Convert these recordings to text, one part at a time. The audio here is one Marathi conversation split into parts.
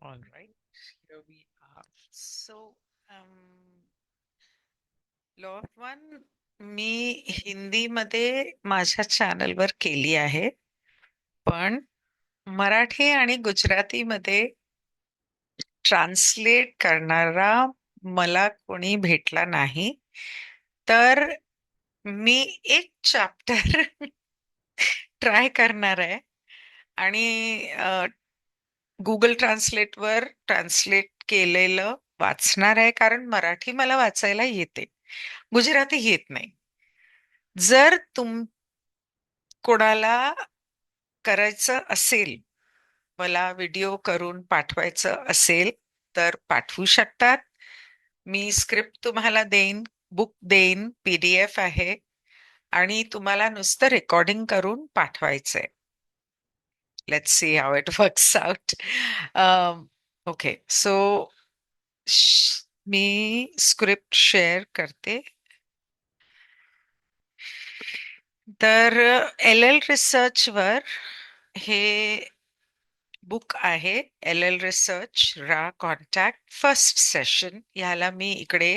All right, here we are. So, um, law of one मी हिंदीमध्ये माझ्या चॅनलवर केली आहे, पण मराठी आणि गुजरातीमध्ये ट्रान्सलेट करणारा मला कोणी भेटला नाही. तर मी एक चॅप्टर ट्राय करणार आहे आणि गुगल ट्रान्सलेटवर ट्रान्सलेट केलेलं वाचणार आहे, कारण मराठी मला वाचायला येते, गुजराती येत नाही. जर कोणाला करायचं असेल, मला व्हिडिओ करून पाठवायचं असेल तर पाठवू शकतात. मी स्क्रिप्ट तुम्हाला देईन, बुक देईन, PDF आहे आणि तुम्हाला नुसतं रेकॉर्डिंग करून पाठवायचंय. Let's see how it works out. Okay, so मी स्क्रिप्ट शेअर करते. तर LL रिसर्चवर हे बुक आहे. LL रिसर्च रा कॉन्टॅक्ट फर्स्ट सेशन. ह्याला मी इकडे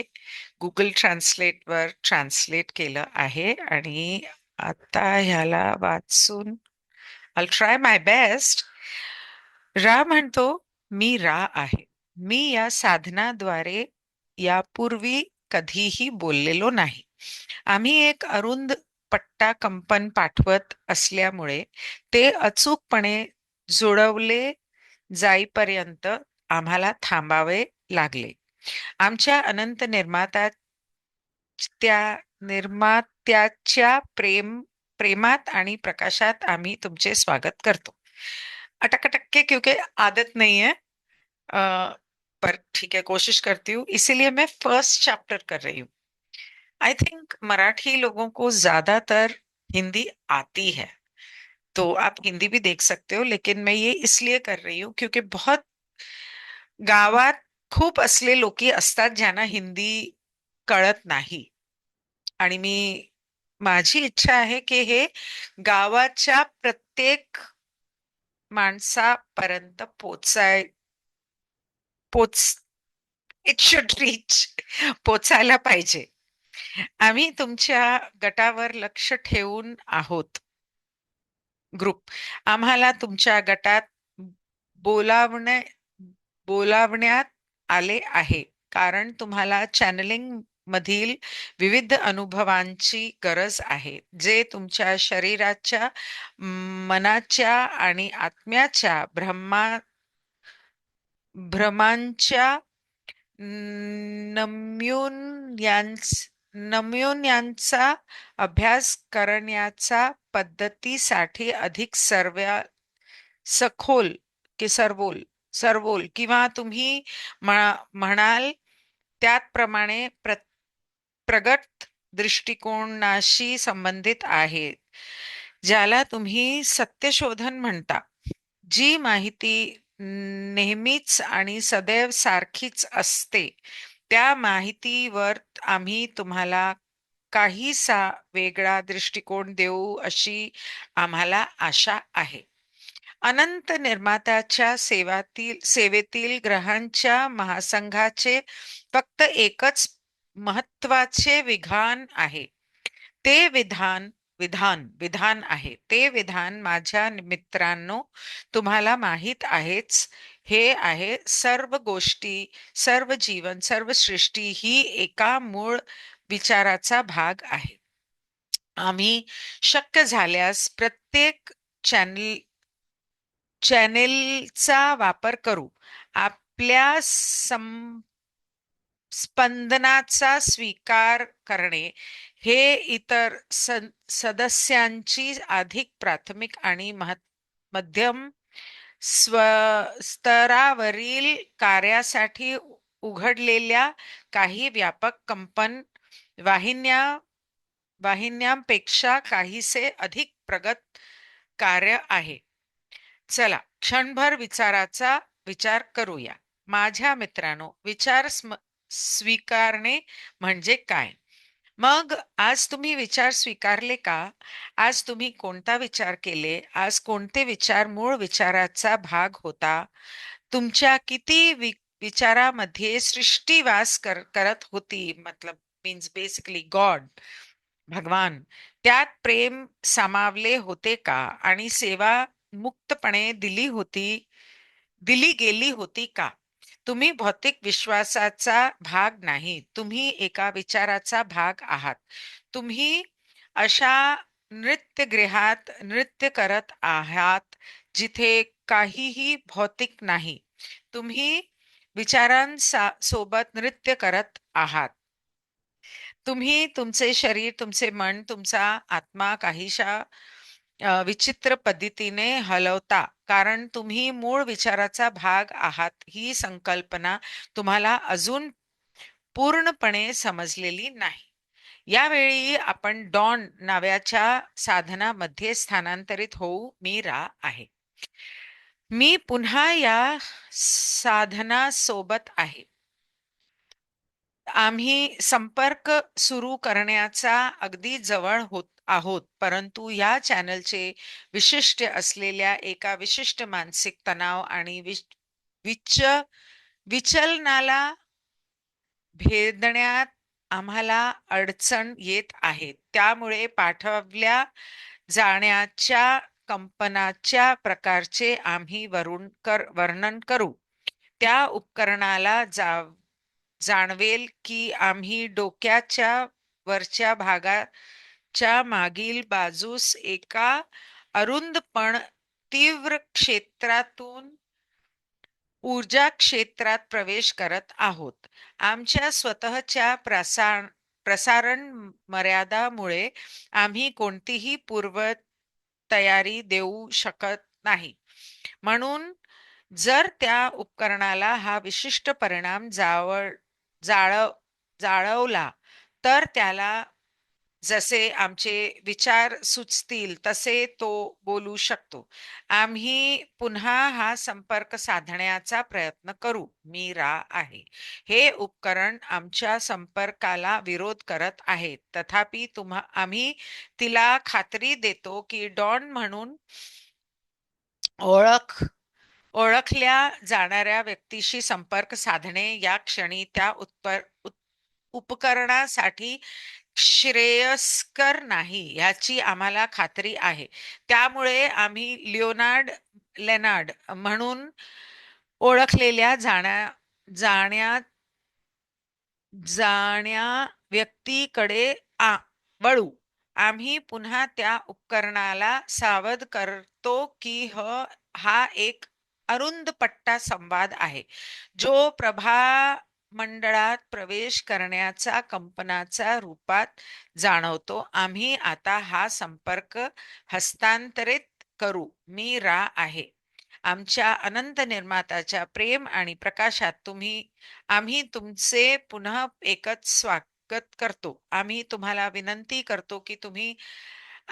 गुगल ट्रान्सलेटवर ट्रान्सलेट केलं आहे आणि आता ह्याला वाचून I'll try my best. रा म्हणतो, मी रा आहे. मी या साधनाद्वारे यापूर्वी कधीही बोललेलो नाही. आम्ही एक अरुंद पट्टा कंपन पाठवत असल्यामुळे ते अचूकपणे जुळवले जाईपर्यंत आम्हाला थांबावे लागले. आमच्या अनंत निर्मात्याच्या प्रेमात आणि प्रकाशात आम्ही तुमचे स्वागत करतो. अटक क्योंकि आदत नहीं है, पर ठीक है, कोशिश करती हूँ. इसीलिए मैं फर्स्ट चैप्टर कर रही हूँ. आई थिंक मराठी लोगों को ज्यादातर हिंदी आती है, तो आप हिंदी भी देख सकते हो, लेकिन मैं ये इसलिए कर रही हूँ क्योंकि बहुत गावात खूप असले लोकी असतात ज्यांना हिंदी कळत नाही. आणि माझी इच्छा आहे की हे गावाच्या प्रत्येक माणसापर्यंत पोच इट शुड रीच, पोचायला पाहिजे. आम्ही तुमच्या गटावर लक्ष ठेवून आहोत. ग्रुप आम्हाला तुमच्या गटात बोलावणे बोलावण्यात आले आहे, कारण तुम्हाला चॅनलिंग मधील विविध अनुभवांची गरज आहे, जे तुमच्या शरीराच्या, मनाच्या आणि आत्म्याच्या भ्रमांच्या नम्युन्यांचा अभ्यास करण्याचा पद्धतीसाठी अधिक सखोल की सरवोल किंवा तुम्ही म्हणाल त्याप्रमाणे प्रगत दृष्टिकोनाशी संबंधित आहे, ज्याला तुम्ही सत्यशोधन म्हणता. जी माहिती नेहमीच आणि सदैव सारखीच असते, त्या माहितीवर आम्ही तुम्हाला काहीसा वेगळा दृष्टिकोन देऊ अशी आम्हाला आशा आहे. अनंत निर्मात्याच्या सेवेतील ग्रहांच्या महासंघाचे फक्त एकच महत्वाचे विधान आहे. ते विधान आहे. ते विधान माझ्या मित्रांनो तुम्हाला माहित आहेच. हे आहे, सर्व गोष्टी, सर्व जीवन, सर्व सृष्टी ही एका मूळ विचाराचा भाग आहे. आम्ही शक्य झाल्यास प्रत्येक चॅनेलचा वापर करू. आपल्या स्पंदनाचा स्वीकार करणे हे इतर सदस्यांची अधिक प्राथमिक आणि मध्यम स्तरावरील कार्यासाठी उघडलेल्या काही व्यापक कंपन वाहिन्यांपेक्षा काहीसे अधिक प्रगत कार्य आहे. चला क्षणभर विचाराचा विचार करूया. माझ्या मित्रांनो, विचार स्वीकारणे म्हणजे काय? मग आज तुम्ही विचार स्वीकारले का? आज तुम्ही कोणता विचार केले? आज कोणते विचार मूळ विचाराचा भाग होता? तुमच्या किती विचारामध्ये सृष्टी वास करत होती, मतलब मीन्स बेसिकली गॉड, भगवान, त्यात प्रेम सामावले होते का आणि सेवा मुक्तपणे दिली गेली होती का? तुम्ही भौतिक विश्वासाचा भाग नाही, तुम्ही एका विचाराचा भाग आहात. तुम्ही अशा नृत्यगृहात नृत्य करत आहात जिथे काहीही भौतिक नाही. तुम्ही विचारांसा सोबत नृत्य करत आहात. तुम्ही तुमचे शरीर, तुमचे मन, तुमचा आत्मा काहीशा विचित्र पद्धतीने हलवता, कारण तुम्ही मूळ विचाराचा भाग आहात. ही संकल्पना तुम्हाला अजून पूर्णपणे समजलेली नाही. यावेळी आपण डॉन नावाच्या साधनामध्ये स्थानांतरित होऊ. मी रा आहे. मी पुन्हा या साधनासोबत आहे. आम्ही संपर्क सुरू करण्याचा अगदी जवळ होत आहोत, परंतु या चॅनलचे विशिष्ट असलेल्या एका विशिष्ट मानसिक तणाव आणि विच विचलनाला भेदण्यात आम्हाला अडचण येत आहे. त्यामुळे पाठवल्या जाण्याच्या कंपनाच्या प्रकारचे आम्ही वर्णन करू. त्या उपकरणाला जाणवेल की आम्ही डोक्याच्या वरच्या भागाच्या मागील बाजूस एका अरुंद पण तीव्र क्षेत्रातून ऊर्जा क्षेत्रात प्रवेश करत आहोत. आमच्या स्वतःच्या प्रसारण मर्यादामुळे आम्ही कोणतीही पूर्व तयारी देऊ शकत नाही. म्हणून जर त्या उपकरणाला हा विशिष्ट परिणाम जाळवला तर त्याला जसे आमचे विचार सुचतील तसे तो बोलू शकतो. आम्ही पुन्हा हा संपर्क साधण्याचा प्रयत्न करू. मी रा आहे. हे उपकरण आमच्या संपर्काला विरोध करत आहे, तथापि आम्ही तिला खात्री देतो की डॉन म्हणून ओळखल्या जाणाऱ्या व्यक्तीशी संपर्क साधणे या क्षणी त्या उपकरणासाठी श्रेयस्कर नाही याची आम्हाला खात्री आहे. त्यामुळे आम्ही लेनार्ड म्हणून ओळखलेल्या जाण्या जाण्या व्यक्तीकडे वळू. आम्ही पुन्हा त्या उपकरणाला सावध करतो की हा एक अरुंद पट्टा संवाद आहे, जो मंडळात प्रवेश करण्याचा कंपनाचा रूपात जाणवतो. आम्ही आता हा संपर्क हस्तांतरित करू. मी रा आहे. आमच्या अनंत निर्मात्याच्या प्रेम आणि प्रकाशात आम्ही तुमचे पुन्हा एकच स्वागत करतो. आम्ही तुम्हाला विनंती करतो की तुम्ही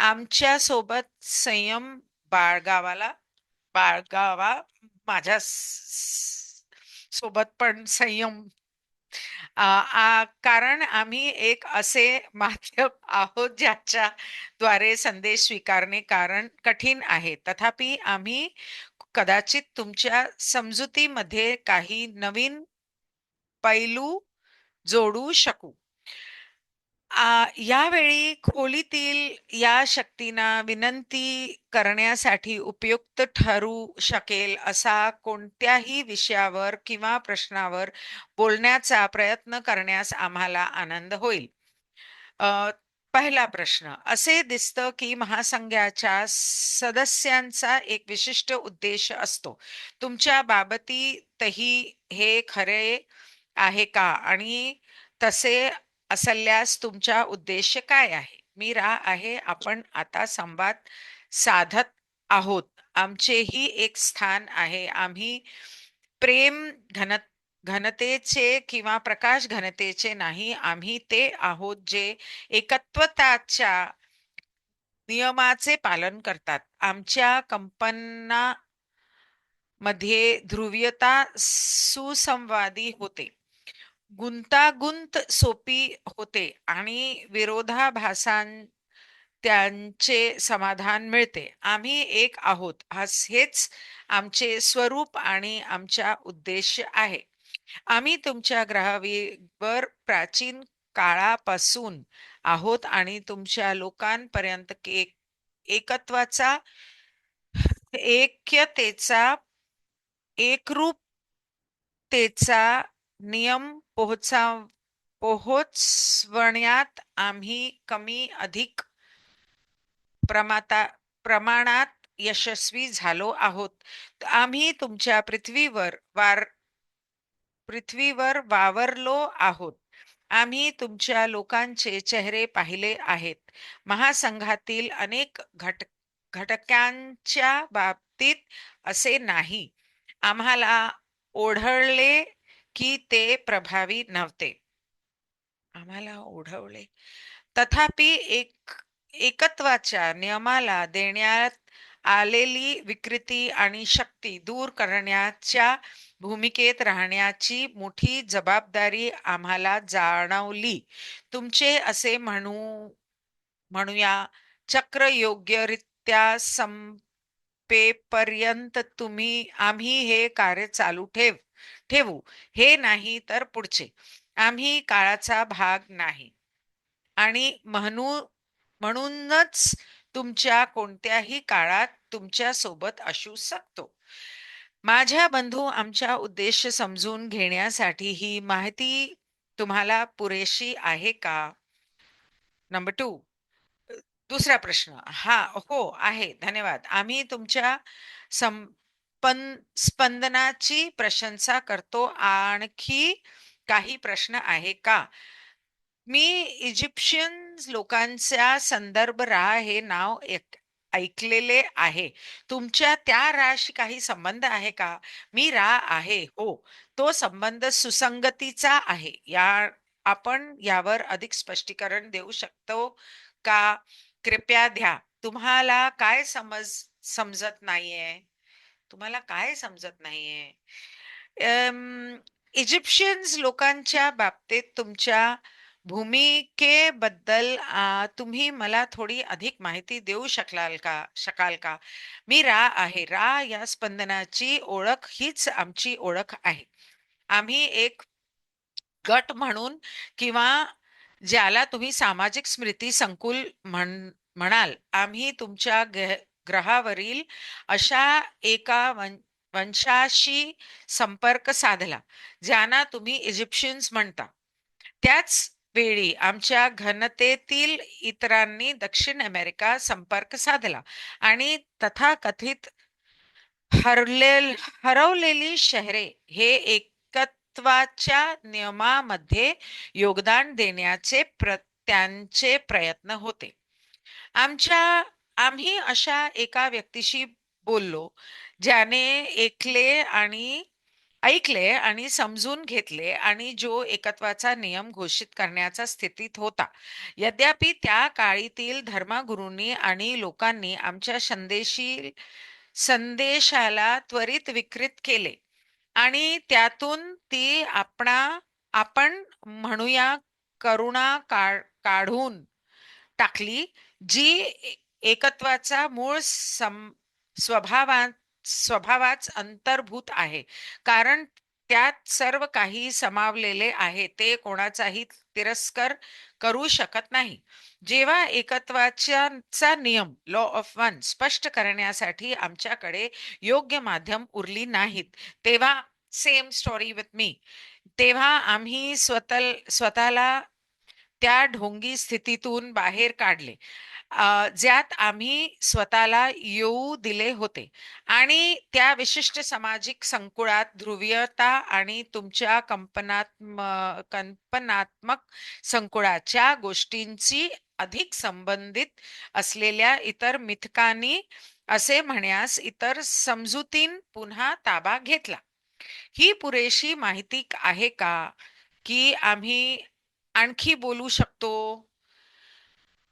आमच्या सोबत संयम बाळगावा. माझ्या सोबत पण संयम, कारण आम्ही एक असे माध्यम आहोत ज्याच्या द्वारे संदेश स्वीकारणे कारण कठीण आहे. तथापि आम्ही कदाचित तुमच्या समजुतीमध्ये काही नवीन पैलू जोडू शकू. यावेळी खोलीतील या शक्तींना विनंती करण्यासाठी उपयुक्त ठरू शकेल असा कोणत्याही विषयावर किंवा प्रश्नावर बोलण्याचा प्रयत्न करण्यास आम्हाला आनंद होईल. पहिला प्रश्न. असे दिसतं की महासंघाच्या सदस्यांचा एक विशिष्ट उद्देश असतो. तुमच्या बाबतीतही हे खरे आहे का, आणि तसे असल्यास तुमचा उद्देश काय आहे? मी रा आहे. आपण आता संवाद साधत आहोत. आमचेही एक स्थान आहे. आम्ही प्रेम घनतेचे किंवा प्रकाश घनतेचे नाही. आम्ही ते आहोत जे एकत्वताच्या नियमाचे पालन करतात. आमच्या कंपना मध्ये ध्रुवीयता सुसंवादी होते, गुंतागुंत सोपी होते आणि विरोधाभासांच्या त्यांचे समाधान मिळते. आम्ही एक आहोत हेच आमचे स्वरूप आणि आमचा उद्देश आहे. आम्ही तुमच्या ग्रहावर प्राचीन काळापासून आहोत आणि तुमच्या लोकांपर्यंत एकत्वाचा, ऐक्यतेचा, एकरूपतेचा नियम पोहोचवण्यात आम्ही कमी अधिक प्रमाणात यशस्वी झालो आहोत. आम्ही तुमच्या पृथ्वीवर वावरलो आहोत. आम्ही तुमच्या लोकांचे चेहरे पाहिले आहेत. महासंघातील अनेक घटकांच्या बाबतीत असे नाही. आम्हाला ओढवले की ते प्रभावी नव्हते. आम्हाला ओढवले. तथापि एकत्वाच्या नियमाला देण्यात आलेली विकृती आणि शक्ती दूर करण्याच्या भूमिकेत राहण्याची मोठी जबाबदारी आम्हाला जाणवली. तुमचे असे म्हणूया चक्र योग्यरित्या संपेपर्यंत आम्ही हे कार्य चालू ठेवू. हे नाही तर पुढचे. आम्ही काळाचा भाग नाही आणि म्हणूनच तुमच्या कोणत्याही काळात तुमच्या सोबत असू शकतो. माझ्या बंधू, आमचा उद्देश समजून घेण्यासाठी ही माहिती तुम्हाला पुरेशी आहे का? नंबर 2, दुसरा प्रश्न. हा, हो आहे. धन्यवाद. आम्ही तुमच्या स्पंदनाची प्रशंसा करतो. आणखी काही प्रश्न आहे का? मी इजिप्शियन लोकांचा संदर्भ रा हे नाव ऐकलेले आहे. तुमच्या त्या राशी काही संबंध आहे का? मी रा आहे. हो, तो संबंध सुसंगतीचा आहे. आपण यावर अधिक स्पष्टीकरण देऊ शकतो का? कृपया द्या. तुम्हाला काय समजत नाहीये? तुम्हाला काय समजत नाहीये? इजिप्शियन्स लोकांच्या बाबतीत तुमच्या भूमिकेबद्दल तुम्ही मला थोडी अधिक माहिती देऊ शकाल का? मी रा आहे. रा या स्पंदनाची ओळख हीच आमची ओळख आहे. आम्ही एक गट म्हणून, किंवा ज्याला तुम्ही सामाजिक स्मृती संकुल म्हणाल, आम्ही तुमच्या ग्रहावरील अशा एका वंशाशी संपर्क साधला ज्यांना तुम्ही इजिप्शियन्स म्हणता. त्याच वेळी आमच्या घनतेतील इतरांनी दक्षिण अमेरिका संपर्क साधला आणि तथाकथित हरवलेली शहरे हे एकत्वाच्या नियमामध्ये योगदान देण्याचे त्यांचे प्रयत्न होते. आम्ही अशा एका व्यक्तीशी बोललो ज्याने ऐकले आणि समजून घेतले आणि जो एकत्वाचा नियम घोषित करण्याच्या स्थितीत होता. यद्यपि त्या काळीतील धर्मगुरूंनी आणि लोकांनी आमच्या संदेशाला त्वरित विकृत केले आणि त्यातून ती आपण म्हणूया करुणा काढून टाकली, जी एकत्वाचा मूळ स्वभावाच अंतर्भूत आहे. कारण त्यात सर्व काही समावलेले आहे. ते कोणाचाही तिरस्कार करू शकत नाही. जेव्हा एकत्वाचा नियम लॉ ऑफ वन स्पष्ट करण्यासाठी आमच्याकडे योग्य माध्यम उरली नाहीत, तेव्हा सेम स्टोरी विथ मी, तेव्हा आम्ही स्वतःला त्या ढोंगी स्थितीतून बाहेर काढले ज्यात आम्ही स्वतःला येऊ दिले होते आणि त्या विशिष्ट सामाजिक संकुळात ध्रुवीयता आणि तुमच्या कल्पनात्मक संकुळाच्या गोष्टींची अधिक संबंधित असलेल्या इतर मिथकांनी, असे म्हणण्यास इतर समजुतीन पुन्हा ताबा घेतला. ही पुरेशी माहिती आहे का की आम्ही आणखी बोलू शकतो?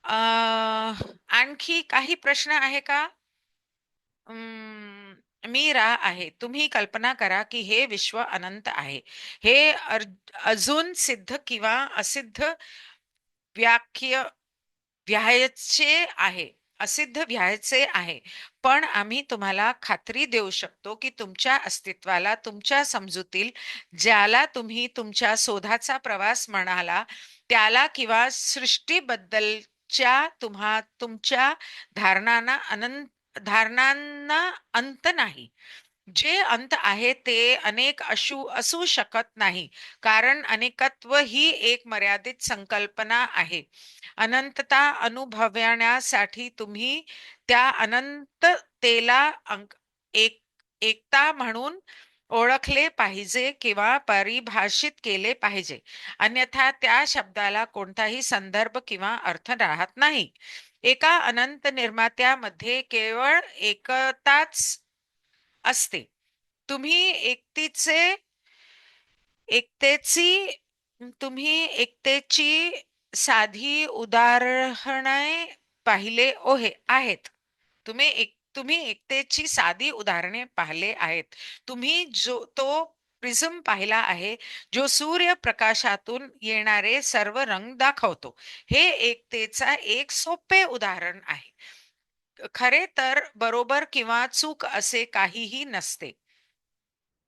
आणखी काही प्रश्न आहे का? मी रा आहे. तुम्ही कल्पना करा की हे विश्व अनंत आहे. हे अजून सिद्ध किंवा असिद्ध व्याख्य व्हायचे आहे, असिद्ध व्हायचे आहे. पण आम्ही तुम्हाला खात्री देऊ शकतो की तुमच्या अस्तित्वाला, तुमच्या समजुतील, ज्याला तुम्ही तुमच्या शोधाचा प्रवास म्हणाला, त्याला किंवा सृष्टीबद्दलच्या तुमच्या धारणांना अंत नाही. जे अंत आहे ते अनेक असू शकत नाही, कारण अनेकत्व ही एक मर्यादित संकल्पना आहे. अनंतता अनुभवण्यासाठी तुम्ही त्या अनंततेला एक एकता म्हणून ओळखले पाहिजे किंवा परिभाषित केले पाहिजे. अन्यथा त्या शब्दाला कोणताही संदर्भ किंवा अर्थ राहत नाही. एका अनंत निर्मात्यामध्ये केवळ एकताच असते. तुम्ही एकतेची तुम्ही एकतेची साधी उदाहरणे पाहिले आहेत. तुम्ही एकतेची साधी उदाहरणे पाहिले आहेत. तुम्ही तो प्रिझम पाहिला आहे, जो सूर्यप्रकाशातून येणारे सर्व रंग दाखवतो. हे एकतेचा एक सोपे उदाहरण आहे. खरे तर बरोबर किंवा चूक असे काहीही नसते.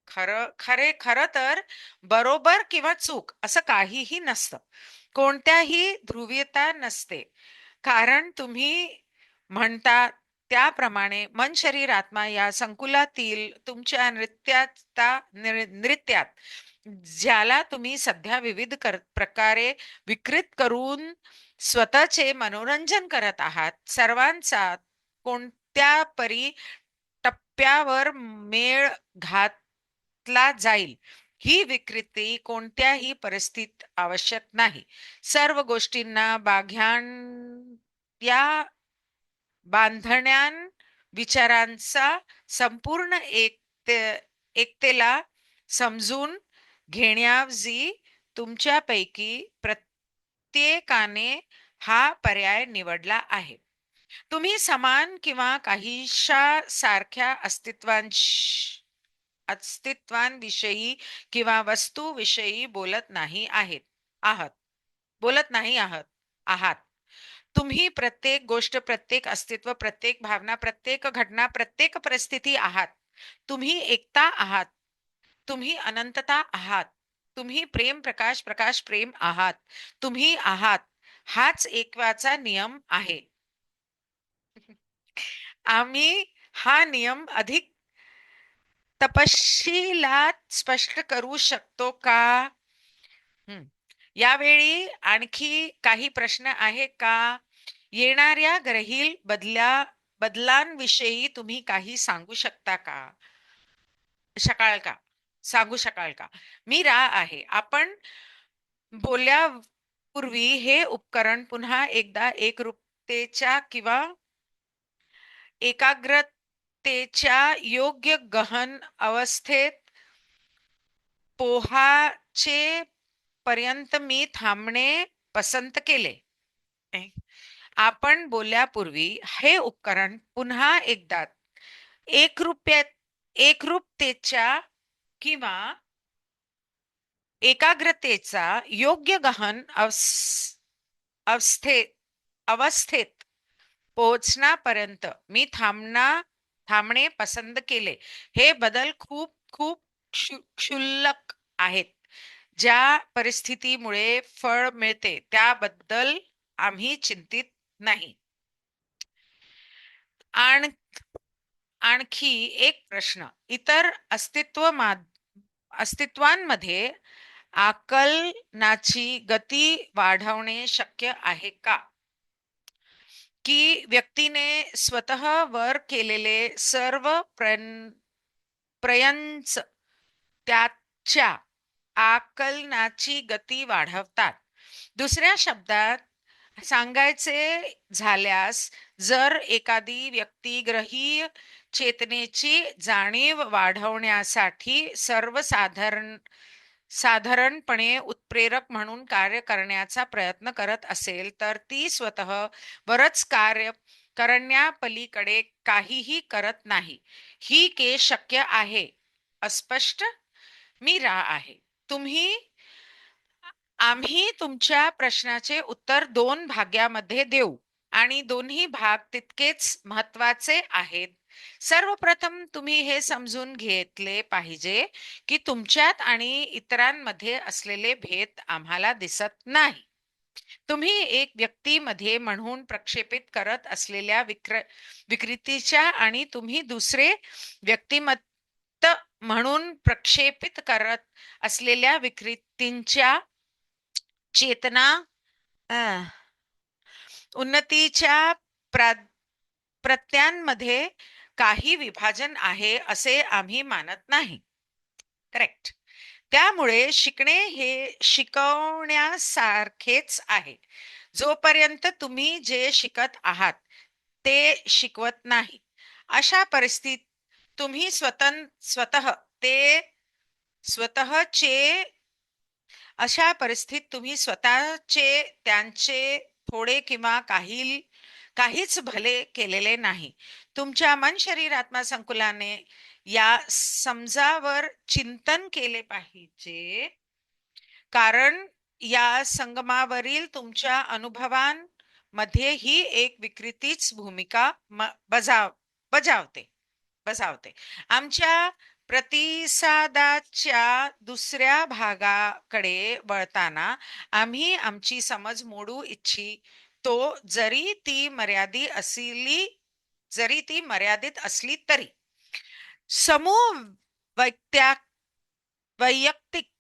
खरं तर बरोबर किंवा चूक असं काहीही नसतं. कोणत्याही ध्रुवीयता नसते. कारण तुम्ही म्हणता त्याप्रमाणे मन शरीर आत्मा या संकुलातील तुमच्या नृत्यात ज्याला तुम्ही सध्या विविध प्रकारे विकृत करून स्वतःचे मनोरंजन करत आहात, सर्वांचा कोणत्या परी टप्प्यावर मेळ घातला जाईल, ही विकृती कोणत्याही परिस्थितीत आवश्यक नाही. सर्व गोष्टींना या बांधण्यां विचारांचा संपूर्ण एकतेला समजून घेण्याऐवजी तुमच्यापैकी प्रत्येकाने हा पर्याय निवडला आहे. तुम्ही समान किंवा काहीशा सारख्या अस्तित्वांविषयी किंवा वस्तूविषयी बोलत नाही आहात. तुम्ही प्रत्येक गोष्ट, प्रत्येक अस्तित्व, प्रत्येक भावना, प्रत्येक घटना, प्रत्येक परिस्थिती आहात. तुम्ही एकता आहात. तुम्ही अनंतता आहात. तुम्ही प्रेम, प्रकाश, प्रकाश, प्रेम आहात. तुम्ही आहात. हाच एकवाचा नियम आहे. आम्ही हा नियम अधिक तपशिलात स्पष्ट करू शकतो का? यावेळी आणखी काही प्रश्न आहे का? येणाऱ्या ग्रहील बदलांविषयी तुम्ही काही सांगू शकाल का? मी रा आहे. आपण बोलल्यापूर्वी हे उपकरण पुन्हा एकदा एकरूपतेच्या किंवा एकाग्रतेच्या योग्य गहन अवस्थेत पोहाचे पर्यंत मी थांबणे पसंत केले. आपण बोलल्यापूर्वी हे उपकरण पुन्हा एकदा एकरूपतेच्या किंवा एकाग्रतेचा योग्य गहन अवस्थेत पोहोचण्यापर्यंत मी थांबणे पसंत केले. हे बदल खूप खूप क्षुल्लक आहेत. ज्या परिस्थितीमुळे फळ मिळते त्याबद्दल आम्ही चिंतित नाही. आणखी एक प्रश्न. इतर अस्तित्वांमध्ये आकलनाची गती वाढवणे शक्य आहे का? की व्यक्तीने स्वतः वर केलेले सर्व प्रयत्न त्याच्या आकलनाची गती वाढवतात? दुसऱ्या शब्दात सांगायचे झाल्यास, जर एखादी व्यक्ती ग्रहीय चेतनेची जाणीव वाढवण्यासाठी साधारणपणे उत्प्रेरक म्हणून कार्य करण्याचा प्रयत्न करत असेल, तर ती स्वतः बरंच कार्य करण्यापलीकडे काहीही करत नाही. ही केस शक्य आहे? अस्पष्ट. मी रा आहे. आम्ही तुमच्या प्रश्नाचे उत्तर 2 भागामध्ये देऊ. आणि दोन्ही भाग तितकेच महत्वाचे आहेत. सर्वप्रथम तुम्ही हे समजून घेतले पाहिजे की तुमच्यात आणि इतरांमध्ये असलेले भेद आम्हाला दिसत नाही. तुम्ही एक व्यक्तीमध्ये म्हणून प्रक्षेपित करत असलेल्या विकृतीच्या आणि तुम्ही दुसरे व्यक्तिमत्व म्हणून प्रक्षेपित करत असलेल्या विकृतींच्या चेतना उन्नतीच्या प्रत्यांमध्ये काही विभाजन आहे असे आम्ही मानत नाही. करेक्ट. त्यामुळे शिकणे हे शिकवण्यासारखेच आहे. जोपर्यंत तुम्ही जे शिकत आहात ते शिकवत नाही, अशा परिस्थितीत तुम्ही स्वतः ते स्वतःचे अशा परिस्थितीत तुम्ही स्वतःचे त्यांचे थोडे किंवा काहीच भले केलेले नाही. तुमच्या मन शरीर आत्मा संकुलाने या समजावर चिंतन केले पाहिजे, कारण या संगमावरील तुमच्या अनुभवांमध्ये ही एक विकृतीच भूमिका बजावते बजावते. आमच्या प्रतिसादाच्या दुसऱ्या भागाकडे वळताना आम्ही आमची समज मोडू इच्छितो, जरी ती मर्यादित असली तरी. समूह वैयक्तिक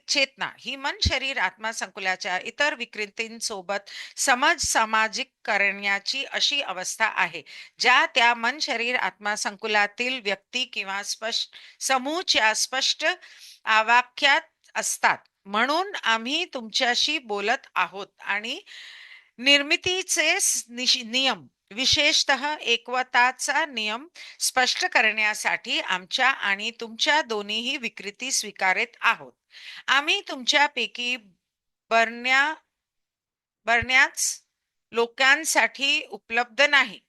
चेतना ही मन शरीर आत्मा संकुलाच्या इतर विकृतींसोबत सामाजिक करण्याची अशी अवस्था आहे ज्या त्या मन शरीर आत्मा संकुलातील व्यक्ती किंवा समूहच्या स्पष्ट आवाक्यात असतात. म्हणून आम्ही तुमच्याशी बोलत आहोत आणि निर्मितीचे नियम, विशेषतः एकवताचा नियम स्पष्ट करण्यासाठी आमच्या आणि तुमच्या दोन्हीही विकृती स्वीकारत आहोत. आम्ही तुमच्यापैकी बऱ्याच लोकांसाठी उपलब्ध नाही.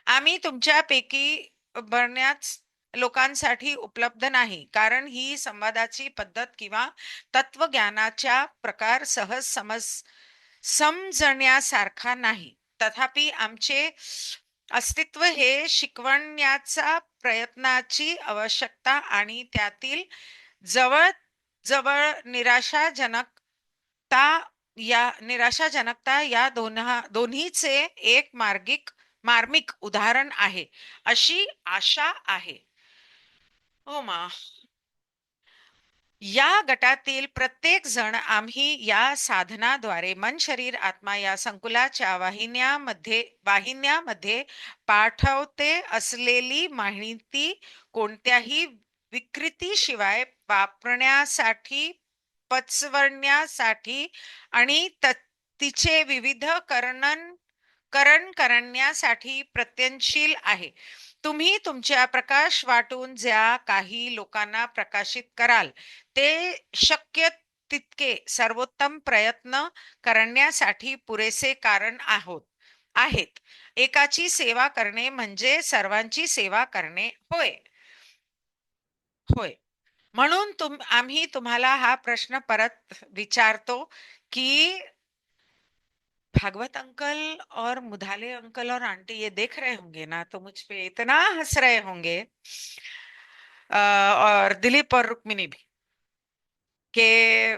आम्ही तुमच्यापैकी बऱ्याच लोकांसाठी उपलब्ध नाही, कारण ही संवादाची पद्धत किंवा तत्वज्ञानाच्या प्रकार सहज समजण्यासारखा नाही. तथापि आमचे अस्तित्व हे शिकवण्याचा प्रयत्नाची आवश्यकता आणि त्यातील जवळ निराशाजनकता या दोन्हीचे एक मार्मिक उदाहरण आहे अशी आशा आहे. हो मा. या गटातील प्रत्येक जण आम्ही या साधनाद्वारे मन शरीर आत्मा या संकुलाच्या वाहिन्यामध्ये पाठवते असलेली माहिती कोणत्याही विकृतीशिवाय वापरण्यासाठी, पचवण्यासाठी आणि तिचे विविधकरण करण्यासाठी प्रयत्नशील आहे. तुम्ही तुमच्या प्रकाश वाटून ज्या काही लोकांना प्रकाशित कराल ते शक्य तितके सर्वोत्तम प्रयत्न करण्यासाठी पुरेसे कारण आहेत. एकाची सेवा करणे म्हणजे सर्वांची सेवा करणे होय. म्हणून आम्ही तुम्हाला हा प्रश्न परत विचारतो की भागवत अंकल और मुधाले अंकल और आंटी ये देख रहे होंगे ना, तो मुझ पे इतना हंस रहे होंगे, और दिलीप और रुक्मिणी भी, के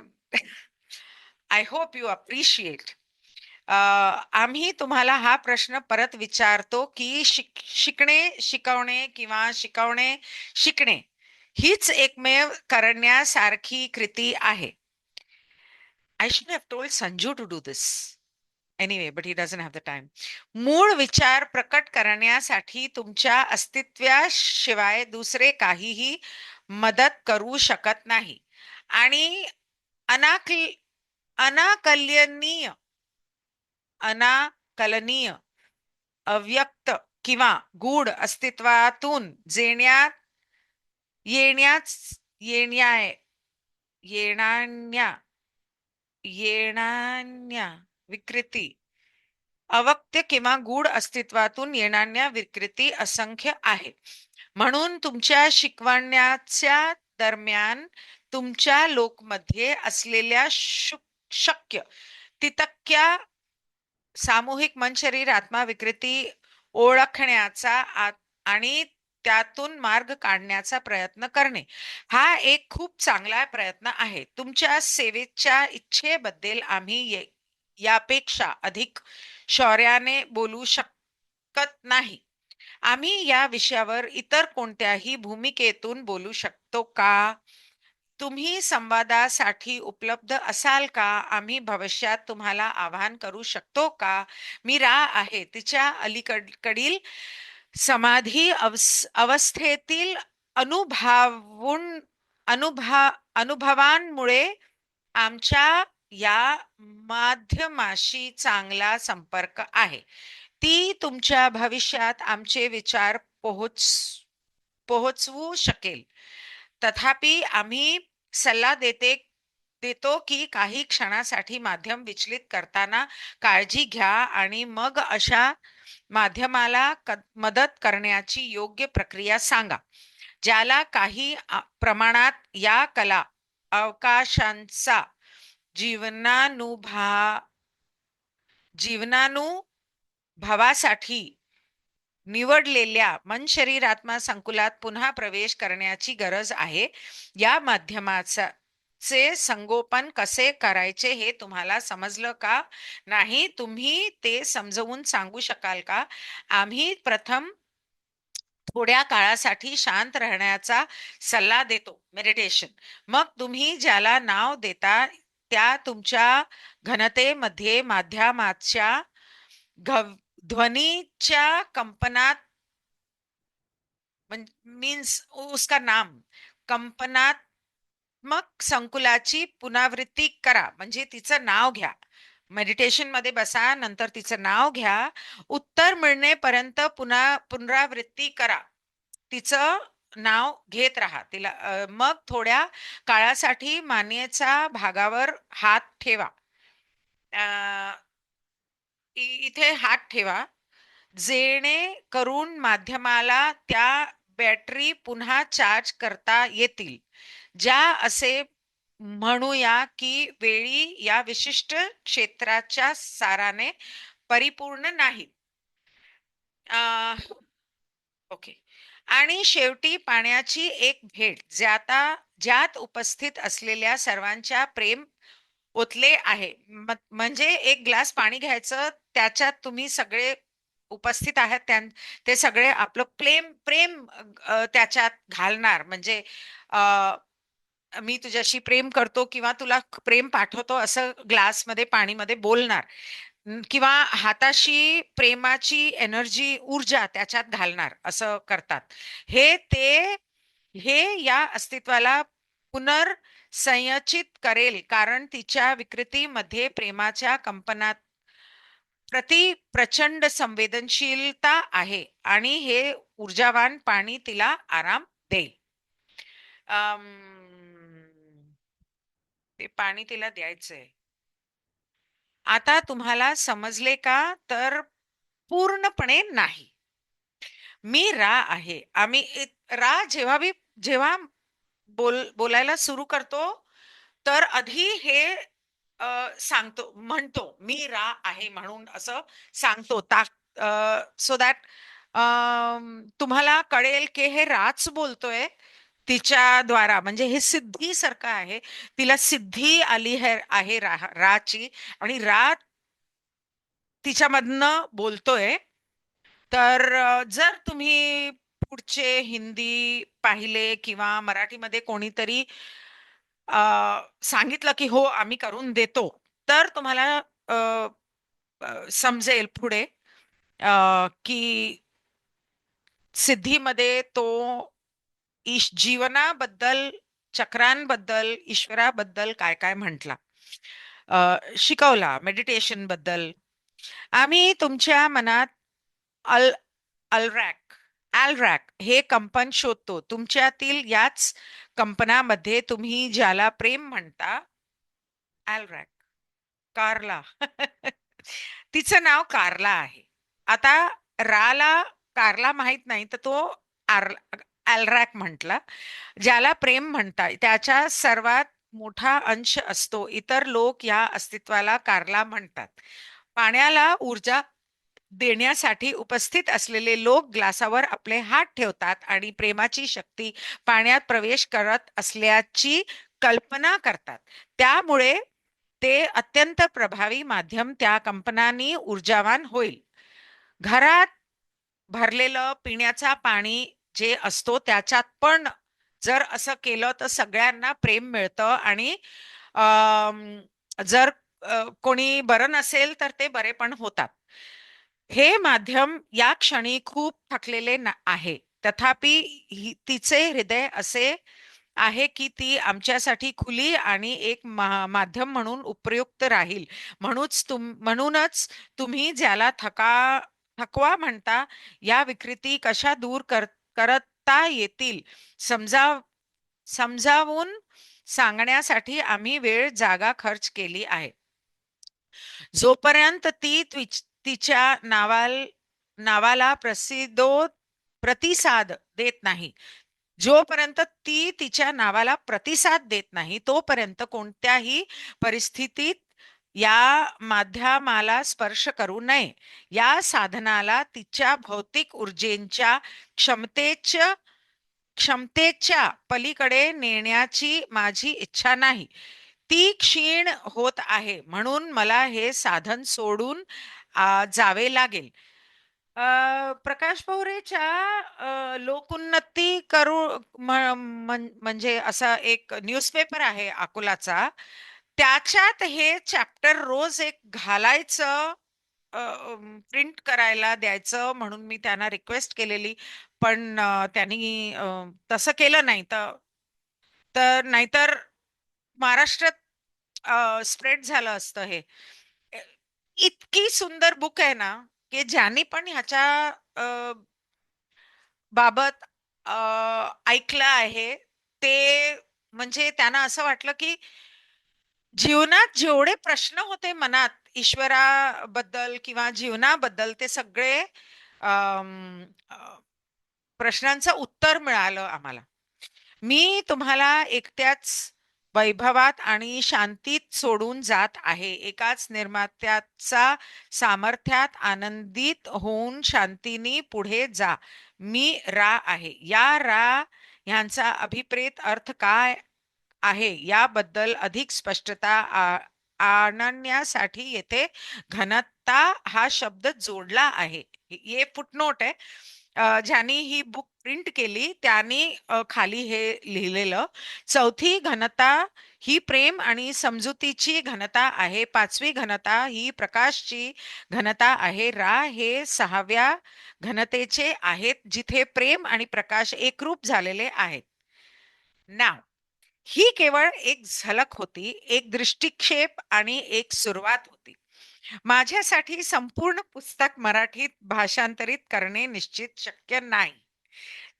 आय होप यू अप्रिशिएट. आम्ही तुम्हाला हा प्रश्न परत विचारतो की शिकवणे हीच एकमेव करण्यासारखी कृती आहे. I should have told Sanju to do this. Anyway, but he doesn't have the time. मूळ विचार प्रकट करण्यासाठी तुमच्या अस्तित्वाशिवाय दुसरे काहीही मदत करू शकत नाही. आणि अनाकलनीय, अव्यक्त किंवा गूढ अस्तित्वातून येणाऱ्या विकृती, अव्यक्त किंवा गूढ अस्तित्वातून येणाऱ्या विकृती असंख्य आहे. म्हणून तुमच्या शिकवण्याच्या दरम्यान तुमच्या लोकमध्ये असलेल्या शक्य तितक्या सामूहिक मन शरीर आत्मा विकृती ओळखण्याचा आणि त्यातून मार्ग काढण्याचा प्रयत्न करणे हा एक खूप चांगला प्रयत्न आहे. तुमच्या सेवेच्या इच्छेबद्दल आम्ही यापेक्षा अधिक शौर्याने बोलू शकत नाही. आम्ही या विषयावर इतर कोणत्याही भूमिकेतून बोलू शकतो का? तुम्ही संवादासाठी उपलब्ध असाल का? आम्ही भविष्यात तुम्हाला आवाहन करू शकतो का? मीरा आहे तिच्या अलीकडील समाधी अवस्थेतील अनुभवून अनुभवांमुळे आमच्या या माध्यमाशी चांगला संपर्क आहे. ती तुमच्या भविष्यात आमचे विचार पोहोचवू शकेल. तथापि आम्ही सल्ला देतो की काही क्षणासाठी माध्यम विचलित करताना काळजी घ्या आणि मग अशा माध्यमाला मदत करण्याची योग्य प्रक्रिया सांगा, ज्याला काही प्रमाणात या कला अवकाशांचा जीवनानुभवासाठी निवडलेल्या मन शरीर आत्मा संकुलात पुन्हा प्रवेश करण्याची गरज आहे. या माध्यमाचा चे संगोपन कसे करायचे हे तुम्हाला समजलं का नाही? तुम्ही ते समजवून सांगू शकाल का? आम्ही प्रथम थोड्या काळासाठी शांत राहण्याचा सल्ला देतो, मेडिटेशन. मग तुम्ही ज्याला नाव देता त्या तुमच्या घनतेमध्ये माध्यमाच्या ध्वनीच्या कंपनात मीन्स उसका नाम कंपनात्मक संकुलाची पुनरावृत्ती करा. म्हणजे तिचं नाव घ्या. मेडिटेशन मध्ये बसा, नंतर तिचं नाव घ्या. उत्तर मिळणेपर्यंत पुनरावृत्ती करा. तिचं नाव घेत राहा. मग थोड्या काळासाठी मानेच्या भागावर हात ठेवा. इथे हात ठेवा, जेणेकरून माध्यमाला त्या बॅटरी पुन्हा चार्ज करता येतील. ज्या असे म्हणूया की वेळी या विशिष्ट क्षेत्राच्या साराने परिपूर्ण नाही. ओके. आणि शेवटी पाण्याची एक भेट ज्यात उपस्थित असलेल्या सर्वांच्या प्रेम ओतले आहे. म्हणजे एक ग्लास पाणी घ्यायचं, त्याच्यात तुम्ही सगळे उपस्थित आहेत, ते सगळे आपलं प्रेम प्रेम त्याच्यात घालणार. म्हणजे मी तुझ्याशी प्रेम करतो किंवा तुला प्रेम पाठवतो असं ग्लासमध्ये पाणीमध्ये बोलणार, किंवा हाताशी प्रेमाची एनर्जी ऊर्जा त्याच्यात घालणार. असं करतात. हे या अस्तित्वाला पुनर्संचयित करेल, कारण तिच्या विकृतीमध्ये प्रेमाच्या कंपनात प्रति प्रचंड संवेदनशीलता आहे आणि हे ऊर्जावान पाणी तिला आराम देईल. ते पाणी तिला द्यायचंय. आता तुम्हाला समजले का? तर पूर्णपणे नाही. मी रा आहे. जेव्हा बोलायला सुरू करतो तर आधी हे म्हणतो मी रा आहे म्हणून असं सांगतो, सो दॅट तुम्हाला कळेल की हे राच बोलतोय तिच्या द्वारा. म्हणजे हे सिद्धी सारखं आहे. तिला सिद्धी आली आहे राची, आणि रा तिच्यामधनं बोलतोय. तर जर तुम्ही पुढचे हिंदी पाहिले किंवा मराठीमध्ये कोणीतरी सांगितलं की हो आम्ही करून देतो, तर तुम्हाला समजेल पुढे की सिद्धीमध्ये तो जीवनाबद्दल, चक्रांबद्दल, ईश्वराबद्दल काय काय म्हटला, शिकवला. मेडिटेशन बद्दल आम्ही तुमच्या मनात अल अलरॅक अलरॅक हे कंपन शोधतो. तुमच्यातील याच कंपनामध्ये तुम्ही ज्याला प्रेम म्हणता, अलरॅक, कारला. तिचं नाव कारला आहे. आता राला कारला माहित नाही, तर तो अलरॅक म्हटला. ज्याला प्रेम म्हणता त्याच्या सर्वात मोठा अंश असतो. इतर लोक या अस्तित्वाला कारला म्हणतात. पाण्याला ऊर्जा देण्यासाठी उपस्थित असलेले लोक ग्लासावर आपले हात ठेवतात आणि प्रेमाची शक्ती पाण्यात प्रवेश करत असल्याची कल्पना करतात. त्यामुळे ते अत्यंत प्रभावी माध्यम त्या कंपनांनी ऊर्जावान होईल. घरात भरलेलं पिण्याचा पाणी जे असतो त्याच्यात पण जर असं केलं तर सगळ्यांना प्रेम मिळतं आणि अम, जर कोणी बरं नसेल तर ते बरे पण होतात. हे माध्यम या क्षणी खूप थकलेले आहे. तथापि तिचे हृदय असे आहे की ती आमच्यासाठी खुली आणि एक माध्यम म्हणून उपयुक्त राहील. म्हणूनच तुम्ही ज्याला थकवा म्हणता, या विकृती कशा दूर करता येतील समजावून सांगण्यासाठी आम्ही वेळ जागा खर्च केली आहे. जोपर्यंत ती तिच्या नावाला प्रतिसाद देत नाही, जोपर्यंत ती तिच्या नावाला प्रतिसाद देत नाही, तोपर्यंत कोणत्याही परिस्थितीत या माध्यमाला स्पर्श करू नये. या साधनाला तिच्या भौतिक ऊर्जेच्या क्षमतेच्या पलीकडे नेण्याची माझी इच्छा नाही. ती क्षीण होत आहे म्हणून मला हे साधन सोडून जावे लागेल. प्रकाश पवरेच्या लोकोन्नती म्हणजे असा एक न्यूजपेपर आहे अकोलाचा. त्याच्यात हे चॅप्टर रोज एक घालायचं, प्रिंट करायला द्यायचं म्हणून मी त्यांना रिक्वेस्ट केलेली. पण त्यांनी तसं केलं नाही. तर तर नाहीतर महाराष्ट्रात स्प्रेड झालं असतं हे. अ, इतकी सुंदर बुक आहे ना, की ज्यांनी पण ह्याच्या अ, बाबत ऐकलं आहे ते म्हणजे त्यांना असं वाटलं की जीवनात जेवढे प्रश्न होते मनात ईश्वराबद्दल किंवा जीवनाबद्दल ते सगळे अम, अ, प्रश्नांचं उत्तर मिळालं आम्हाला. मी तुम्हाला एकट्याच वैभवात आणि शांतीत सोडून जात आहे. एकाच निर्मात्याचा सामर्थ्यात आनंदित होऊन शांतीने पुढे जा. मी रा आहे. या रा ह्यांचा अभिप्रेत अर्थ काय आहे याबद्दल अधिक स्पष्टता आणण्यासाठी येथे घनता हा शब्द जोडला आहे. हे फुटनोट आहे. ज्यांनी ही बुक प्रिंट केली त्यांनी खाली हे लिहिलेलं. चौथी घनता ही प्रेम आणि समजुतीची घनता आहे. पाचवी घनता ही प्रकाशची घनता आहे. रा हे सहाव्या घनतेचे आहेत जिथे प्रेम आणि प्रकाश एकरूप झालेले आहेत. नाव ही केवळ एक झलक होती, एक दृष्टिक्षेप आणि एक सुरुवात होती. माझ्यासाठी संपूर्ण पुस्तक मराठीत भाषांतरित करणे निश्चित शक्य नाही.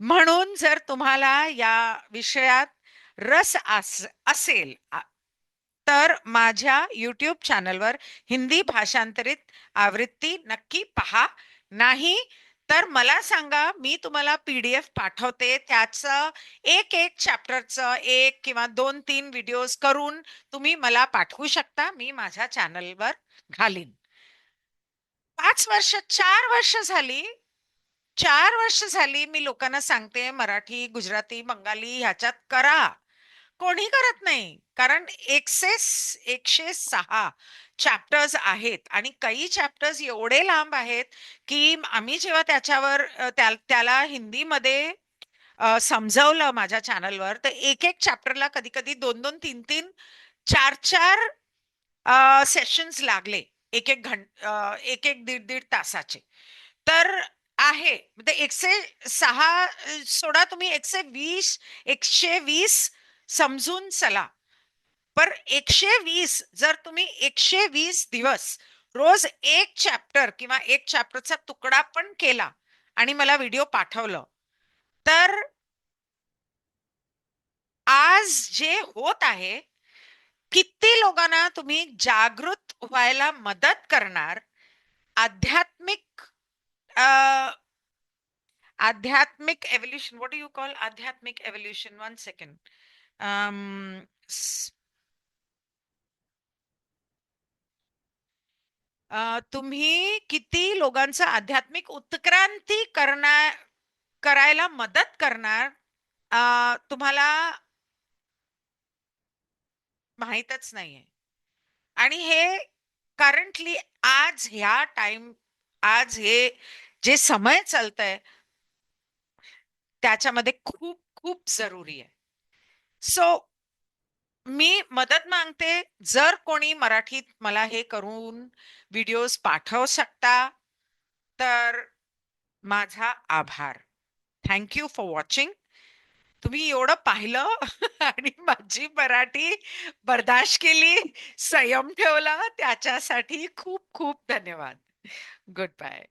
म्हणून जर तुम्हाला या विषयात रस असेल तर माझ्या YouTube चॅनलवर हिंदी भाषांतरित आवृत्ती नक्की पहा. नाही तर मला सांगा, मी तुम्हाला PDF पाठवते. त्याचं एक चॅप्टरचं 1 किंवा 2-3 व्हिडिओज करून तुम्ही मला पाठवू शकता. मी माझ्या चॅनलवर घालीन. 5 वर्ष, 4 वर्ष झाली. 4 वर्ष झाली मी लोकांना सांगते मराठी, गुजराती, बंगाली ह्याच्यात करा. कोणी करत नाही. कारण 106 चॅप्टर्स आहेत आणि काही चॅप्टर्स एवढे लांब आहेत की आम्ही जेव्हा त्याच्यावर त्याला हिंदीमध्ये समजावलं माझ्या चॅनलवर, तर एक चॅप्टरला कधी-कधी 2-2, 3-3, 4-4 सेशन्स लागले. एक 1.5 तासाचे. तर आहे म्हणजे 106 सोडा, तुम्ही 120 समजून चला. पर 120 जर तुम्ही 120 दिवस रोज एक चॅप्टर किंवा एक चॅप्टरचा तुकडा पण केला आणि मला व्हिडिओ पाठवलं, तर आज जे होत आहे, किती लोकांना तुम्ही जागृत व्हायला मदत करणार. आध्यात्मिक एव्होल्यूशन, व्हॉट डू यू कॉल आध्यात्मिक एव्होल्यूशन? 1 सेकंड. तुम्ही किती लोकांचं आध्यात्मिक उत्क्रांती करायला मदत करणार तुम्हाला माहीतच नाहीये. आणि हे करंटली आज हे जे समय चालतंय त्याच्यामध्ये खूप खूप जरुरी आहे. सो मी मदत मागते. जर कोणी मराठीत मला हे करून व्हिडिओज पाठवू शकता तर माझा आभार. Thank you for watching. तुम्ही एवढं पाहिलं आणि माझी मराठी बर्दाश्त केली, संयम ठेवला त्याच्यासाठी खूप खूप धन्यवाद. Good bye.